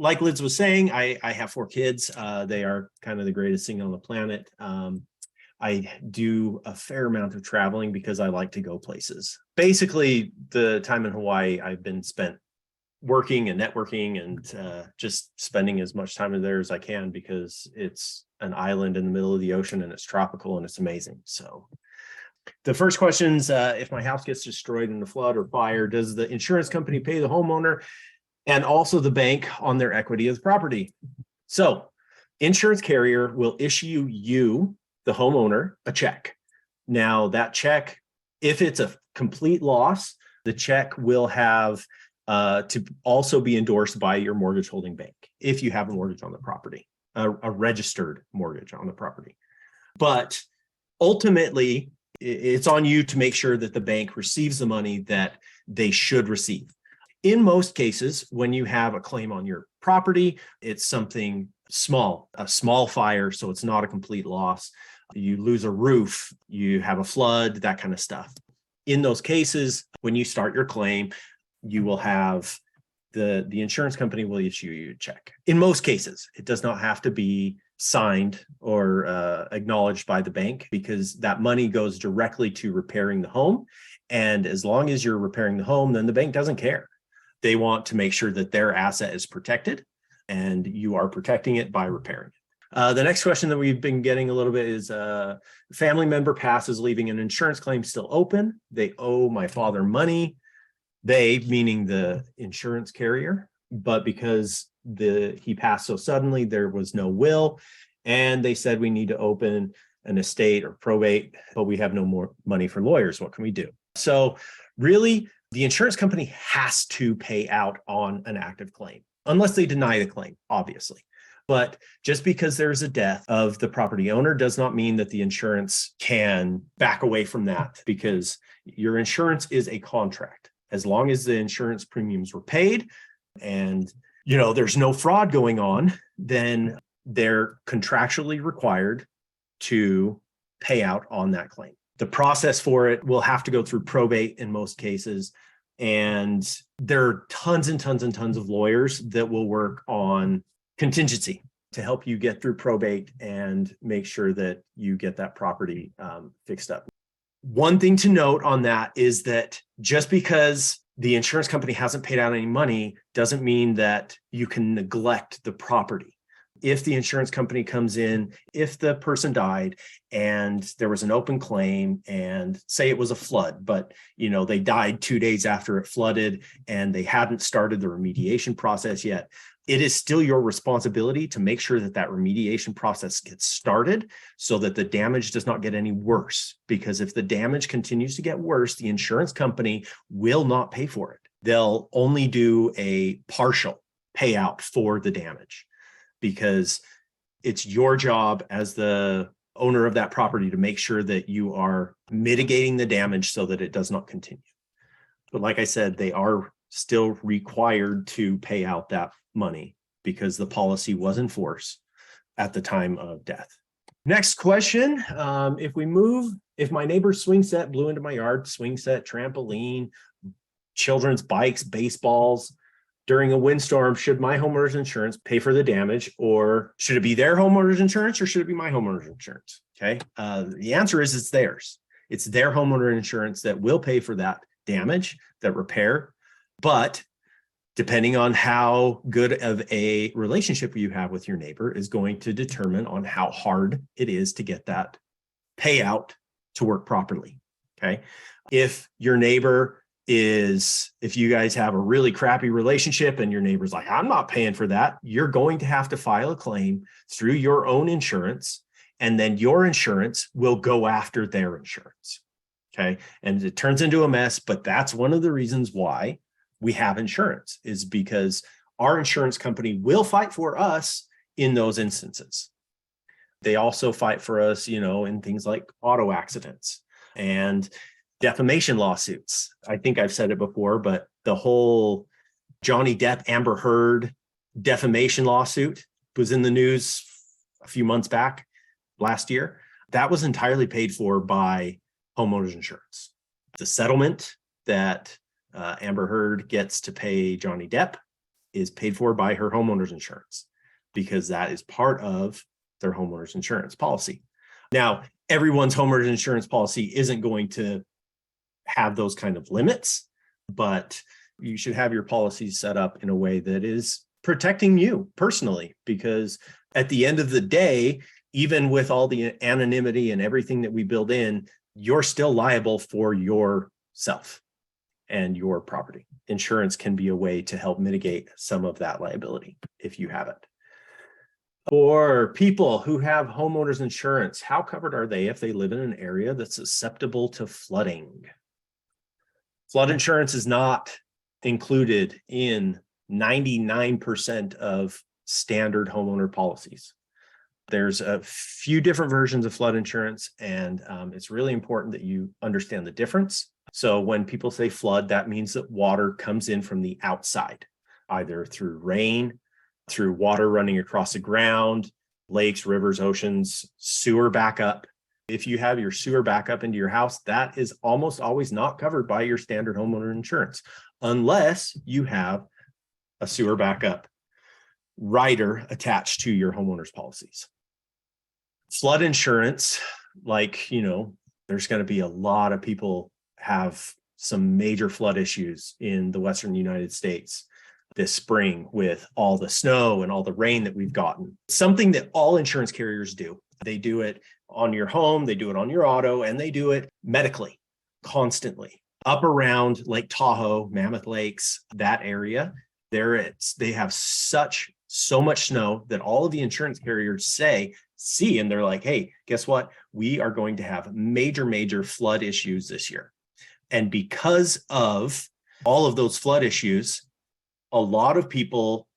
like Liz was saying, I have 4 kids. They are kind of the greatest thing on the planet. I do a fair amount of traveling because I like to go places. Basically, the time in Hawaii I've been spent working and networking and just spending as much time there as I can because it's an island in the middle of the ocean and it's tropical and it's amazing. So the first question is, if my house gets destroyed in a flood or fire, does the insurance company pay the homeowner and also the bank on their equity of the property? So insurance carrier will issue you, the homeowner, a check. Now that check, if it's a complete loss, the check will have to also be endorsed by your mortgage holding bank if you have a mortgage on the property, a registered mortgage on the property. But ultimately, it's on you to make sure that the bank receives the money that they should receive. In most cases, when you have a claim on your property, it's something small, a small fire, so it's not a complete loss. You lose a roof, you have a flood, that kind of stuff. In those cases, when you start your claim, you will have the insurance company will issue you a check. In most cases, it does not have to be signed or acknowledged by the bank because that money goes directly to repairing the home. And as long as you're repairing the home, then the bank doesn't care. They want to make sure that their asset is protected and you are protecting it by repairing it. The next question that we've been getting a little bit is family member passes, leaving an insurance claim still open. They owe my father money. They, meaning the insurance carrier, but because he passed so suddenly, there was no will. And they said we need to open an estate or probate, but we have no more money for lawyers. What can we do? So really, the insurance company has to pay out on an active claim, unless they deny the claim, obviously. But just because there's a death of the property owner does not mean that the insurance can back away from that, because your insurance is a contract. As long as the insurance premiums were paid and there's no fraud going on, then they're contractually required to pay out on that claim. The process for it will have to go through probate in most cases. And there are tons and tons and tons of lawyers that will work on contingency to help you get through probate and make sure that you get that property fixed up. One thing to note on that is that just because the insurance company hasn't paid out any money doesn't mean that you can neglect the property. If the insurance company comes in, if the person died and there was an open claim and say it was a flood, but they died 2 days after it flooded and they hadn't started the remediation process yet, it is still your responsibility to make sure that that remediation process gets started so that the damage does not get any worse. Because if the damage continues to get worse, the insurance company will not pay for it. They'll only do a partial payout for the damage, because it's your job as the owner of that property to make sure that you are mitigating the damage so that it does not continue. But like I said, they are still required to pay out that money because the policy was in force at the time of death. Next question. If my neighbor's swing set blew into my yard, swing set, trampoline, children's bikes, baseballs, during a windstorm, should my homeowner's insurance pay for the damage, or should it be their homeowner's insurance, or should it be my homeowner's insurance? Okay. The answer is it's theirs. It's their homeowner insurance that will pay for that damage, that repair. But depending on how good of a relationship you have with your neighbor is going to determine on how hard it is to get that payout to work properly. Okay. If you guys have a really crappy relationship and your neighbor's like, I'm not paying for that, you're going to have to file a claim through your own insurance, and then your insurance will go after their insurance. Okay. And it turns into a mess, but that's one of the reasons why we have insurance, is because our insurance company will fight for us in those instances. They also fight for us, in things like auto accidents and defamation lawsuits. I think I've said it before, but the whole Johnny Depp, Amber Heard defamation lawsuit was in the news a few months back last year. That was entirely paid for by homeowners insurance. The settlement that Amber Heard gets to pay Johnny Depp is paid for by her homeowner's insurance, because that is part of their homeowner's insurance policy. Now, everyone's homeowner's insurance policy isn't going to have those kind of limits, but you should have your policies set up in a way that is protecting you personally, because at the end of the day, even with all the anonymity and everything that we build in, you're still liable for yourself and your property. Insurance can be a way to help mitigate some of that liability if you have it. For people who have homeowners insurance, how covered are they if they live in an area that's susceptible to flooding? Flood insurance is not included in 99% of standard homeowner policies. There's a few different versions of flood insurance, and it's really important that you understand the difference. So when people say flood, that means that water comes in from the outside, either through rain, through water running across the ground, lakes, rivers, oceans, sewer backup. If you have your sewer backup into your house, that is almost always not covered by your standard homeowner insurance, unless you have a sewer backup rider attached to your homeowner's policies. Flood insurance, there's going to be a lot of people have some major flood issues in the Western United States this spring with all the snow and all the rain that we've gotten. Something that all insurance carriers do. They do it on your home, they do it on your auto, and they do it medically, constantly. Up around Lake Tahoe, Mammoth Lakes, that area, they have so much snow that all of the insurance carriers see, and they're like, hey, guess what? We are going to have major flood issues this year. And because of all of those flood issues, a lot of people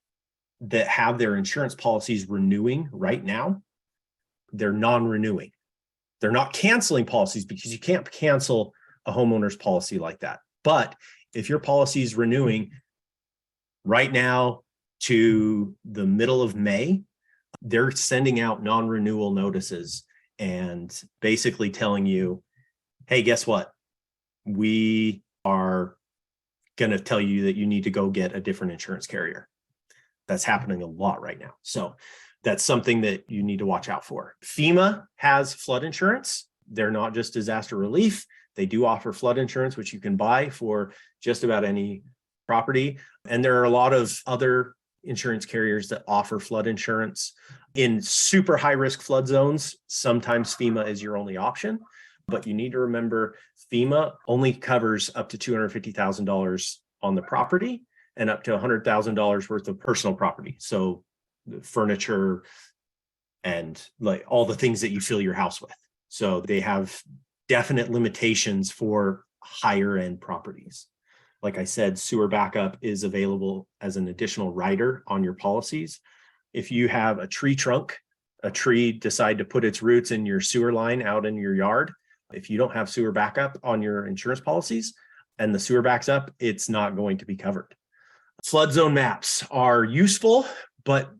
that have their insurance policies renewing right now, they're non-renewing. They're not canceling policies, because you can't cancel a homeowner's policy like that. But if your policy is renewing right now to the middle of May, they're sending out non-renewal notices and basically telling you, hey, guess what? We are going to tell you that you need to go get a different insurance carrier. That's happening a lot right now. So that's something that you need to watch out for. FEMA has flood insurance. They're not just disaster relief. They do offer flood insurance, which you can buy for just about any property. And there are a lot of other insurance carriers that offer flood insurance. In super high risk flood zones, sometimes FEMA is your only option. But you need to remember, FEMA only covers up to $250,000 on the property and up to $100,000 worth of personal property. So furniture and like all the things that you fill your house with. So they have definite limitations for higher end properties. Like I said, sewer backup is available as an additional rider on your policies. If you have a tree trunk, a tree decide to put its roots in your sewer line out in your yard, if you don't have sewer backup on your insurance policies and the sewer backs up, it's not going to be covered. Flood zone maps are useful, but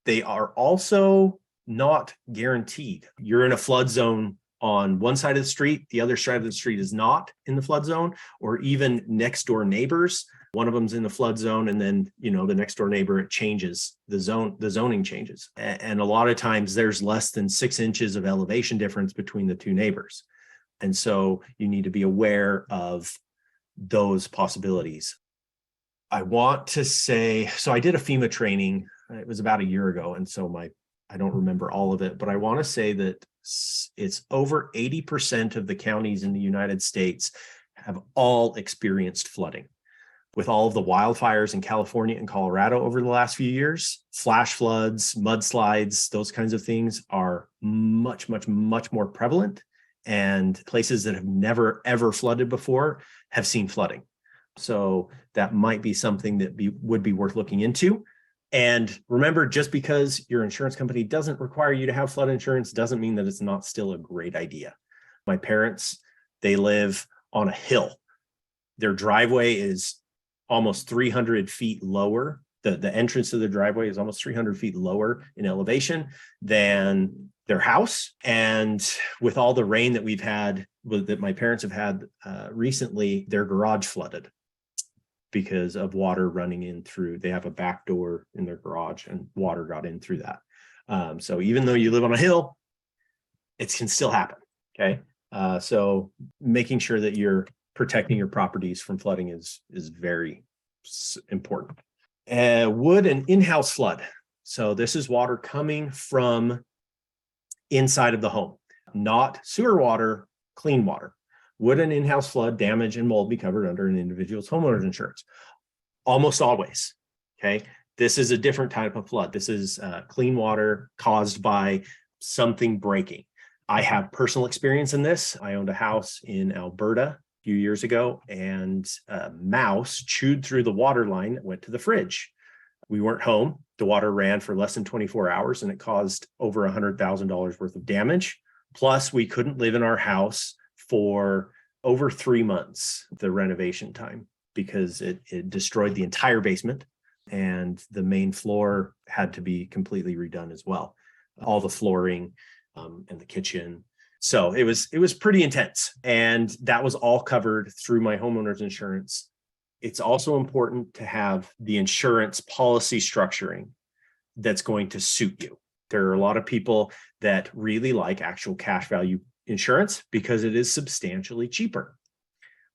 they are also not guaranteed. You're in a flood zone on one side of the street, the other side of the street is not in the flood zone, or even next door neighbors. One of them's in the flood zone, and then, the next door neighbor, it changes, the zoning changes. And a lot of times there's less than 6 inches of elevation difference between the two neighbors. And so you need to be aware of those possibilities. I want to say, so I did a FEMA training, it was about a year ago, and so I don't remember all of it, but I want to say that it's over 80% of the counties in the United States have all experienced flooding. With all of the wildfires in California and Colorado over the last few years, flash floods, mudslides, those kinds of things are much more prevalent. And places that have never, ever flooded before have seen flooding. So that might be something that would be worth looking into. And remember, just because your insurance company doesn't require you to have flood insurance doesn't mean that it's not still a great idea. My parents, they live on a hill. Their driveway is almost 300 feet lower. The entrance to the driveway is almost 300 feet lower in elevation than their house. And with all the rain that we've had, that my parents have had recently, their garage flooded because of water running in through. They have a back door in their garage and water got in through that. So even though you live on a hill, it can still happen. Okay. So making sure that you're protecting your properties from flooding is very important. Would an in-house flood. So this is water coming from inside of the home, not sewer water, clean water. Would an in-house flood, damage, and mold be covered under an individual's homeowner's insurance? Almost always. Okay. This is a different type of flood. This is clean water caused by something breaking. I have personal experience in this. I owned a house in Alberta a few years ago, and a mouse chewed through the water line that went to the fridge. We weren't home. The water ran for less than 24 hours, and it caused over $100,000 worth of damage. Plus, we couldn't live in our house for over 3 months, the renovation time, because it destroyed the entire basement, and the main floor had to be completely redone as well. All the flooring and the kitchen. So it was pretty intense, and that was all covered through my homeowner's insurance. It's also important to have the insurance policy structuring that's going to suit you. There are a lot of people that really like actual cash value insurance because it is substantially cheaper.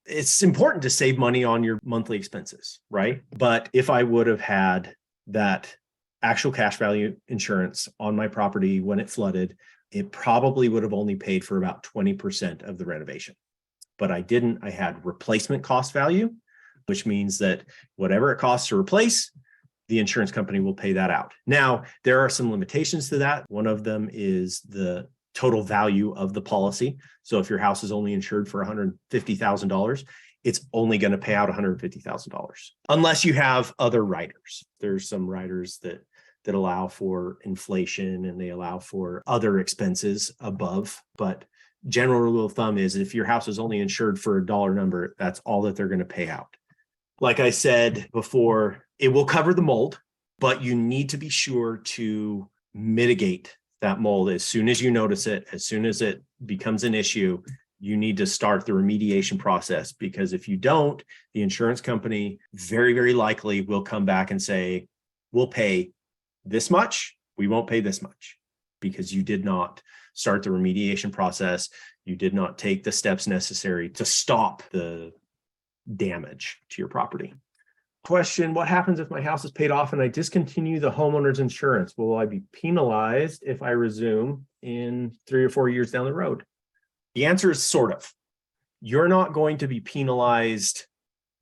It's important to save money on your monthly expenses, right? But if I would have had that actual cash value insurance on my property when it flooded, it probably would have only paid for about 20% of the renovation. But I didn't. I had replacement cost value, which means that whatever it costs to replace, the insurance company will pay that out. Now, there are some limitations to that. One of them is the total value of the policy. So if your house is only insured for $150,000, it's only going to pay out $150,000, unless you have other riders. There's some riders that allow for inflation, and they allow for other expenses above. But general rule of thumb is if your house is only insured for a dollar number, that's all that they're going to pay out. Like I said before, it will cover the mold, but you need to be sure to mitigate that mold as soon as you notice it. As soon as it becomes an issue, you need to start the remediation process, because if you don't, the insurance company very, very likely will come back and say, we'll pay this much, we won't pay this much, because you did not start the remediation process. You did not take the steps necessary to stop the damage to your property. Question: what happens if my house is paid off and I discontinue the homeowner's insurance? Will I be penalized if I resume in 3 or 4 years down the road? The answer is sort of. You're not going to be penalized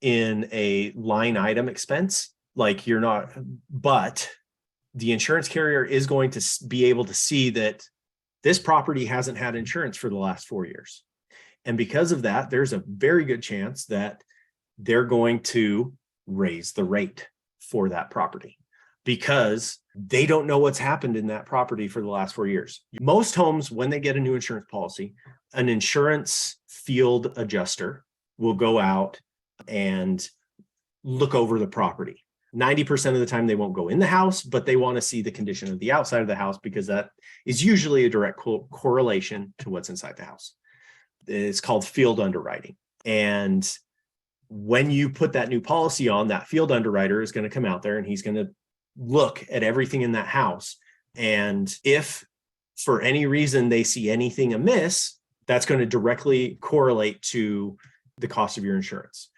in a line item expense, like you're not, but the insurance carrier is going to be able to see that this property hasn't had insurance for the last 4 years. And because of that, there's a very good chance that they're going to raise the rate for that property, because they don't know what's happened in that property for the last 4 years. Most homes, when they get a new insurance policy, an insurance field adjuster will go out and look over the property. 90% of the time, they won't go in the house, but they want to see the condition of the outside of the house, because that is usually a direct correlation to what's inside the house. It's called field underwriting. And when you put that new policy on, that field underwriter is going to come out there and he's going to look at everything in that house. And if for any reason they see anything amiss, that's going to directly correlate to the cost of your insurance.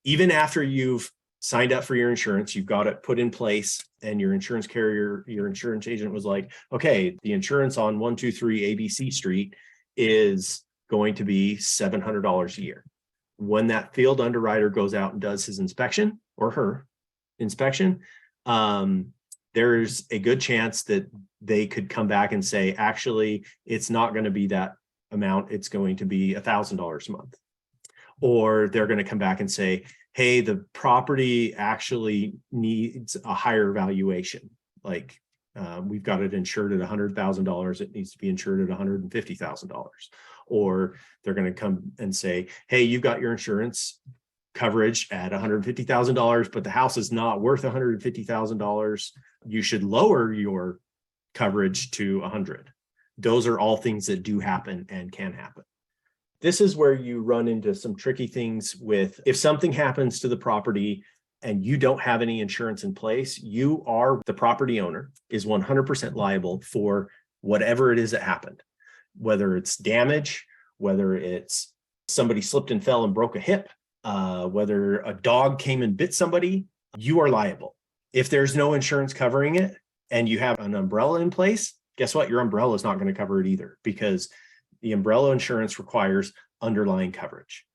Even after you've signed up for your insurance, you've got it put in place, and your insurance carrier, your insurance agent was like, okay, the insurance on 123 ABC Street is going to be $700 a year. When that field underwriter goes out and does his inspection, or her inspection, there's a good chance that they could come back and say, actually, it's not going to be that amount. It's going to be $1,000 a month. Or they're going to come back and say, hey, the property actually needs a higher valuation. Like we've got it insured at $100,000. It needs to be insured at $150,000. Or they're going to come and say, hey, you've got your insurance coverage at $150,000, but the house is not worth $150,000. You should lower your coverage to $100,000. Those are all things that do happen and can happen. This is where you run into some tricky things with, if something happens to the property and you don't have any insurance in place, you are the property owner is 100% liable for whatever it is that happened, whether it's damage, whether it's somebody slipped and fell and broke a hip, whether a dog came and bit somebody, you are liable. If there's no insurance covering it and you have an umbrella in place, guess what? Your umbrella is not going to cover it either, because the umbrella insurance requires underlying coverage.